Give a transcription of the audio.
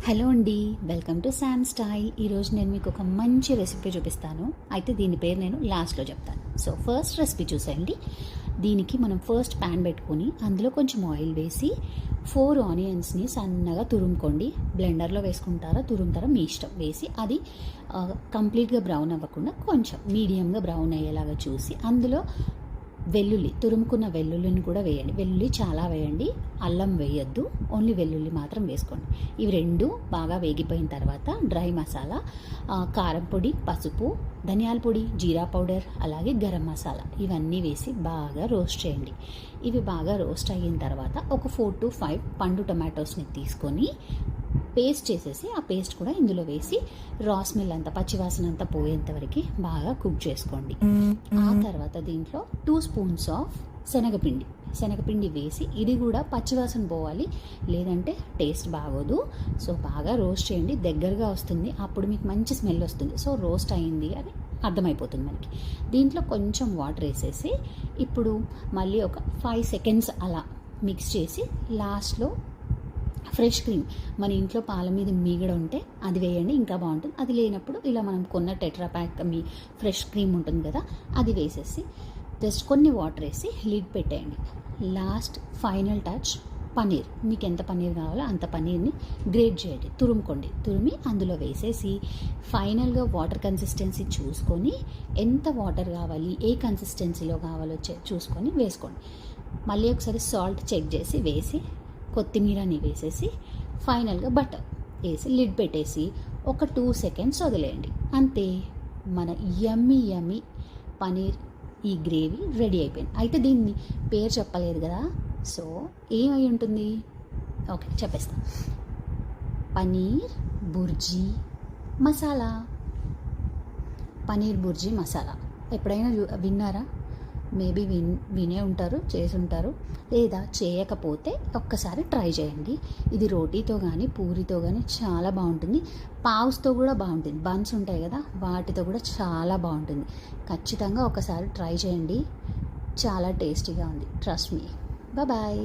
Hello అండి, welcome to Sam style. ఈరోజు నేను మీకు ఒక మంచి రెసిపీ చూపిస్తాను. అయితే దీని పేరు నేను లాస్ట్లో చెప్తాను. సో ఫస్ట్ రెసిపీ చూసేయండి. దీనికి మనం ఫస్ట్ ప్యాన్ పెట్టుకొని అందులో కొంచెం ఆయిల్ వేసి 4 ఆనియన్స్ని సన్నగా తురుముకోండి. బ్లెండర్లో వేసుకుంటారా తురుముతారా మీ ఇష్టం. వేసి అది కంప్లీట్గా బ్రౌన్ అవ్వకుండా కొంచెం మీడియంగా బ్రౌన్ అయ్యేలాగా చూసి అందులో వెల్లుల్లి, తురుముకున్న వెల్లుల్లిని కూడా వేయండి. వెల్లుల్లి చాలా వేయండి, అల్లం వేయొద్దు, ఓన్లీ వెల్లుల్లి మాత్రం వేసుకోండి. ఇవి రెండు బాగా వేగిపోయిన తర్వాత డ్రై మసాలా, కారం పొడి, పసుపు, ధనియాల పొడి, జీరా పౌడర్, అలాగే గరం మసాలా ఇవన్నీ వేసి బాగా రోస్ట్ చేయండి. ఇవి బాగా రోస్ట్ అయిన తర్వాత ఒక 4 to 5 పండు టొమాటోస్ని తీసుకొని పేస్ట్ చేసేసి ఆ పేస్ట్ కూడా ఇందులో వేసి రా స్మెల్ అంతా, పచ్చివాసన అంతా పోయేంత వరకు బాగా కుక్ చేసుకోండి. ఆ తర్వాత దీంట్లో 2 spoons ఆఫ్ శనగపిండి వేసి ఇది కూడా పచ్చివాసన పోవాలి, లేదంటే టేస్ట్ బాగోదు. సో బాగా రోస్ట్ చేయండి, దగ్గరగా వస్తుంది, అప్పుడు మీకు మంచి స్మెల్ వస్తుంది. సో రోస్ట్ అయింది అని అర్థమైపోతుంది మనకి. దీంట్లో కొంచెం వాటర్ వేసేసి ఇప్పుడు మళ్ళీ ఒక 5 seconds అలా మిక్స్ చేసి లాస్ట్లో ఫ్రెష్ క్రీమ్, మన ఇంట్లో పాల మీద మీగడ ఉంటే అది వేయండి, ఇంకా బాగుంటుంది. అది లేనప్పుడు ఇలా మనం కొన్న టెట్రా ప్యాక్ మీ ఫ్రెష్ క్రీమ్ ఉంటుంది కదా, అది వేసేసి జస్ట్ కొన్ని వాటర్ వేసి లిడ్ పెట్టేయండి. లాస్ట్ ఫైనల్ టచ్ పన్నీర్, మీకు ఎంత పన్నీర్ కావాలో అంత పన్నీర్ని గ్రేట్ చేయండి, తురిమి అందులో వేసేసి ఫైనల్గా వాటర్ కన్సిస్టెన్సీ చూసుకొని ఎంత వాటర్ కావాలి, ఏ కన్సిస్టెన్సీలో కావాలో చూసుకొని వేసుకోండి. మళ్ళీ ఒకసారి సాల్ట్ చెక్ చేసి వేసి కొత్తిమీరని వేసేసి ఫైనల్గా బటర్ వేసి లిడ్ పెట్టేసి ఒక 2 seconds వదిలేయండి. అంతే, మన యమ్మీ పనీర్ ఈ గ్రేవీ రెడీ అయిపోయింది. అయితే దీన్ని పేరు చెప్పలేదు కదా, సో ఏమై ఉంటుంది, ఓకే చెప్పేస్తా. పనీర్ బుర్జీ మసాలా. పనీర్ బుర్జీ మసాలా ఎప్పుడైనా విన్నారా? మేబీ వినే ఉంటారు, చేసి ఉంటారు, లేదా చేయకపోతే ఒక్కసారి ట్రై చేయండి. ఇది రోటీతో కానీ పూరితో కానీ చాలా బాగుంటుంది. పావ్స్తో కూడా బాగుంటుంది, బన్స్ ఉంటాయి కదా వాటితో కూడా చాలా బాగుంటుంది. ఖచ్చితంగా ఒకసారి ట్రై చేయండి, చాలా టేస్టీగా ఉంది, ట్రస్ట్ మీ. బాయ్.